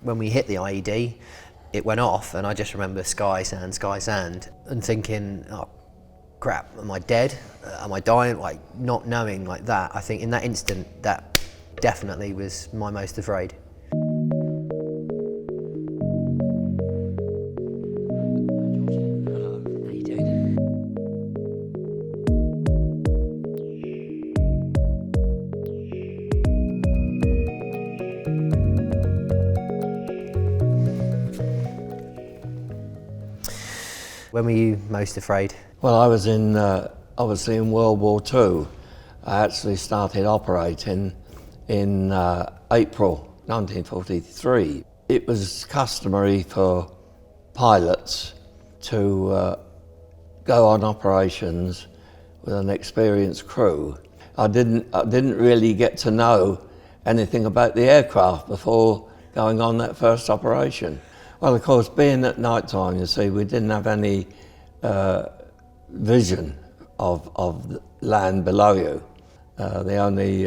When we hit the IED, it went off, and I just remember sky, sand, and thinking, oh crap, am I dead? Am I dying? Like, not knowing like that. I think in that instant, that definitely was my most afraid. When were you most afraid? Well, I was obviously in World War II. I actually started operating in April 1943. It was customary for pilots to go on operations with an experienced crew. I didn't really get to know anything about the aircraft before going on that first operation. Well, of course, being at night time, you see, we didn't have any vision of land below you. The only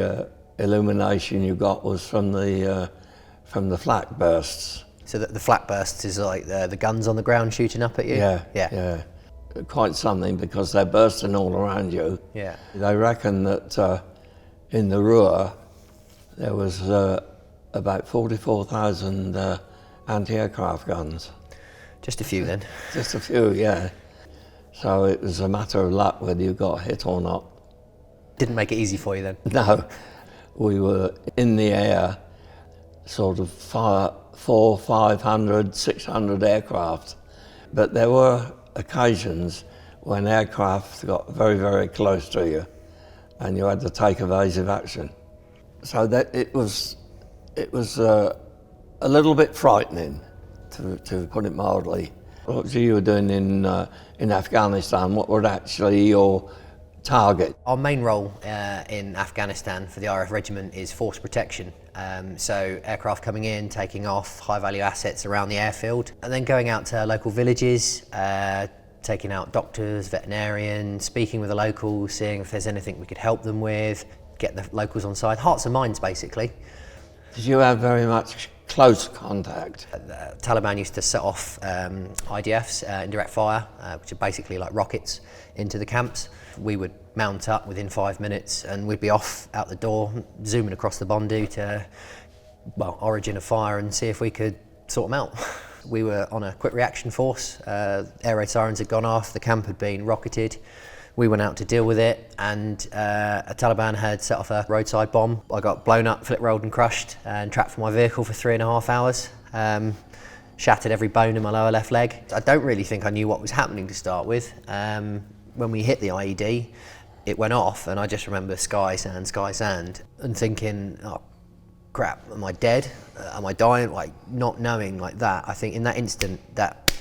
illumination you got was from the flak bursts. So the flak bursts is like the guns on the ground shooting up at you? Yeah. Quite something, because they're bursting all around you. Yeah. They reckon that in the Ruhr there was about 44,000 anti-aircraft guns. Just a few then? Just a few, yeah. So it was a matter of luck whether you got hit or not. Didn't make it easy for you then? No, we were in the air, sort of 400, 500, 600 aircraft. But there were occasions when aircraft got very, very close to you and you had to take evasive action. So that it was a little bit frightening, to put it mildly. What you were doing in Afghanistan? What were actually your target? Our main role in Afghanistan for the RF regiment is force protection. So aircraft coming in, taking off, high value assets around the airfield, and then going out to local villages, taking out doctors, veterinarians, speaking with the locals, seeing if there's anything we could help them with, getting the locals on side, hearts and minds basically. Did you have very much close contact? The Taliban used to set off IDFs, indirect fire, which are basically like rockets, into the camps. We would mount up within 5 minutes and we'd be off out the door, zooming across the Bondu to, well, origin of fire, and see if we could sort them out. We were on a quick reaction force. Air raid sirens had gone off, the camp had been rocketed. We went out to deal with it, and a Taliban had set off a roadside bomb. I got blown up, flip rolled and crushed, and trapped from my vehicle for 3.5 hours. Shattered every bone in my lower left leg. I don't really think I knew what was happening to start with. When we hit the IED, it went off, and I just remember sky, sand, and thinking, oh crap, am I dead? Am I dying? Like, not knowing like that. I think in that instant, that,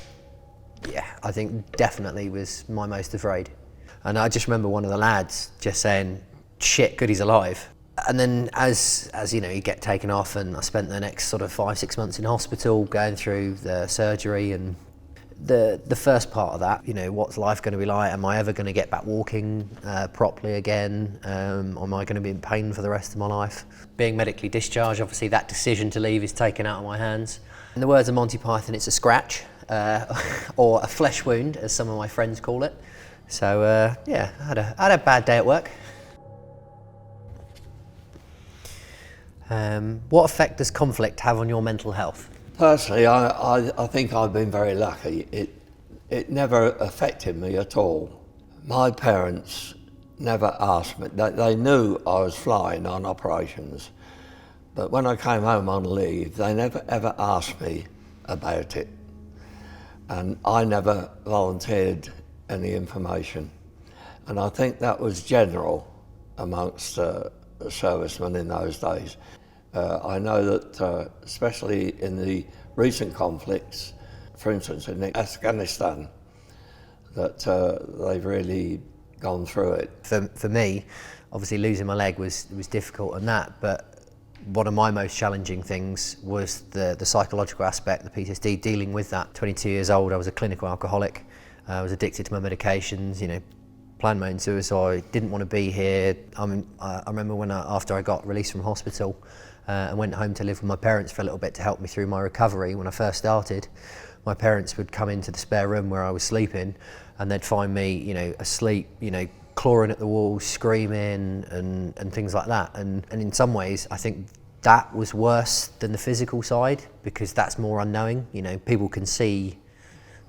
yeah, I think definitely was my most afraid. And I just remember one of the lads just saying, shit, Goody's alive. And then as you know, you get taken off, and I spent the next sort of 5-6 months in hospital going through the surgery, and the first part of that, you know, what's life going to be like? Am I ever going to get back walking properly again? Am I going to be in pain for the rest of my life? Being medically discharged, obviously that decision to leave is taken out of my hands. In the words of Monty Python, it's a scratch, or a flesh wound, as some of my friends call it. So yeah, I had a bad day at work. What effect does conflict have on your mental health? Personally, I think I've been very lucky. It never affected me at all. My parents never asked me. They knew I was flying on operations, but when I came home on leave, they never ever asked me about it. And I never volunteered any information. And I think that was general amongst servicemen in those days. I know that especially in the recent conflicts, for instance in Afghanistan, that they've really gone through it. For me, obviously losing my leg was difficult and that, but one of my most challenging things was the psychological aspect, the PTSD, dealing with that. 22 years old, I was a clinical alcoholic. I was addicted to my medications, you know, planned my own suicide, didn't want to be here. I remember when after I got released from hospital, and went home to live with my parents for a little bit to help me through my recovery. When I first started, my parents would come into the spare room where I was sleeping, and they'd find me, you know, asleep, you know, clawing at the walls, screaming and things like that. And in some ways, I think that was worse than the physical side, because that's more unknowing. You know, people can see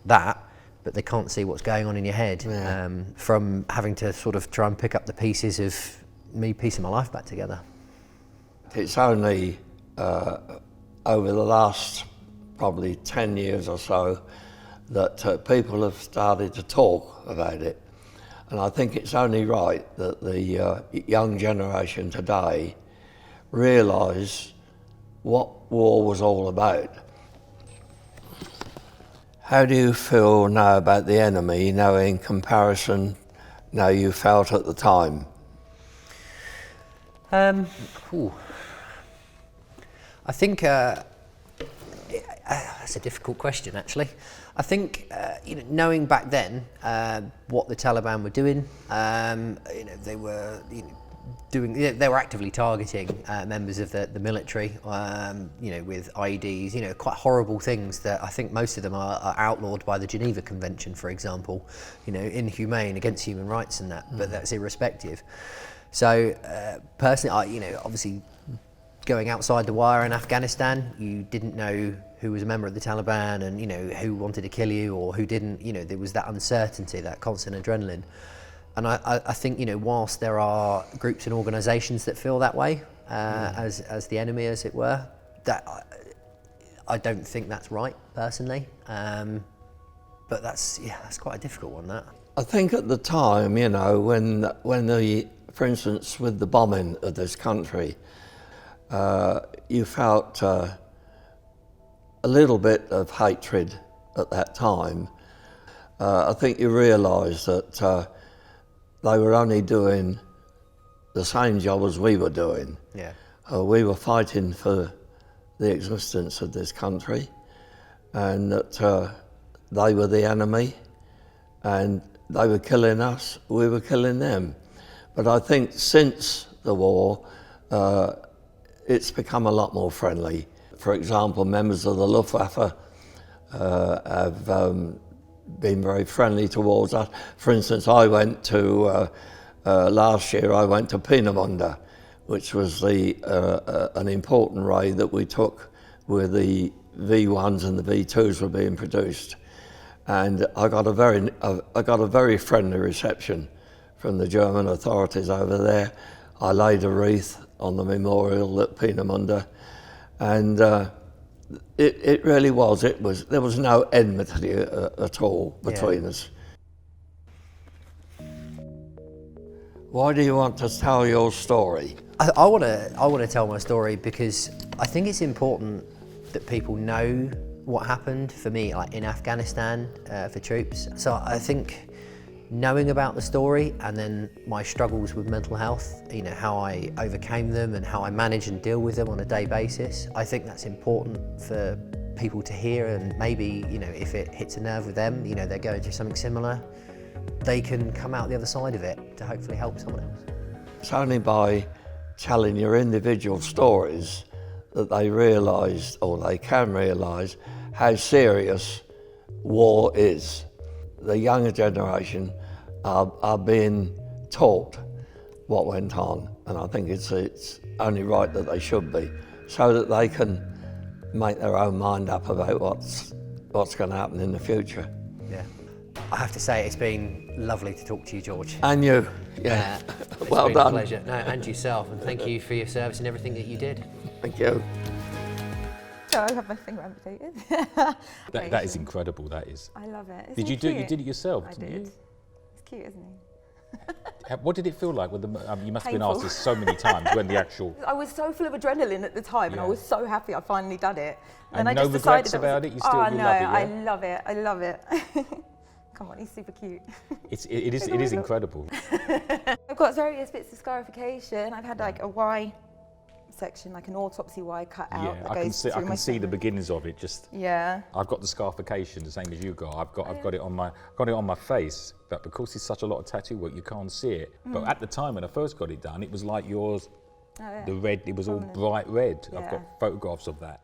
that, but they can't see what's going on in your head. Yeah. From having to sort of try and pick up the pieces of me piecing my life back together. It's only over the last probably 10 years or so that people have started to talk about it. And I think it's only right that the young generation today realise what war was all about. How do you feel now about the enemy, now in comparison, now you felt at the time? I think that's a difficult question, actually. I think you know, knowing back then what the Taliban were doing, you know, they were they were actively targeting members of the military, you know, with IEDs, you know, quite horrible things that I think most of them are outlawed by the Geneva Convention, for example, you know, inhumane, against human rights and that, but that's irrespective. So personally, you know, obviously going outside the wire in Afghanistan, you didn't know who was a member of the Taliban and, you know, who wanted to kill you or who didn't. You know, there was that uncertainty, that constant adrenaline. And I think, you know, whilst there are groups and organisations that feel that way, as the enemy, as it were, that I don't think that's right, personally. But that's quite a difficult one, that. I think at the time, you know, when the, for instance, with the bombing of this country, you felt a little bit of hatred at that time. I think you realised that they were only doing the same job as we were doing. Yeah. We were fighting for the existence of this country, and that they were the enemy, and they were killing us, we were killing them. But I think since the war, it's become a lot more friendly. For example, members of the Luftwaffe have been very friendly towards us. For instance, I went to, last year I went to Peenemünde, which was an important raid that we took where the V1s and the V2s were being produced. And I got a very friendly reception from the German authorities over there. I laid a wreath on the memorial at Peenemünde, and it really was. There was no enmity at all between us. Why do you want to tell your story? I want to tell my story because I think it's important that people know what happened for me, like in Afghanistan, for troops. So I think knowing about the story and then my struggles with mental health, you know, how I overcame them and how I manage and deal with them on a day basis, I think that's important for people to hear. And maybe, you know, if it hits a nerve with them, you know, they're going through something similar, they can come out the other side of it to hopefully help someone else. It's only by telling your individual stories that they realise, or they can realise, how serious war is. The younger generation are being taught what went on, and I think it's only right that they should be, so that they can make their own mind up about what's going to happen in the future. Yeah. I have to say, it's been lovely to talk to you, George. And you, yeah. Well done. A pleasure. No, and yourself, and thank you for your service and everything that you did. Thank you. So I have my finger amputated. That is incredible, that is. I love it. Isn't Did you it do cute? You did it yourself, I didn't did. you? It's cute, isn't he? What did it feel like? With you must have been Painful. asked this so many times when the actual... I was so full of adrenaline at the time, and I Yeah. was so happy I'd finally done it. And I no just regrets decided about it? You still you no, love it, yeah? I love it. I love it. Come on, he's super cute. It is incredible. I've got various bits of scarification. I've had like a Y section, like an autopsy Y cut out. Yeah, that I can goes see through my the stomach. beginnings of it. Just Yeah. I've got the scarification, the same as you got. I've got it on my face, but because it's such a lot of tattoo work, you can't see it. But at the time when I first got it done, it was like yours Oh, yeah. The red, it was all Prominent. bright red. I've Yeah. got photographs of that.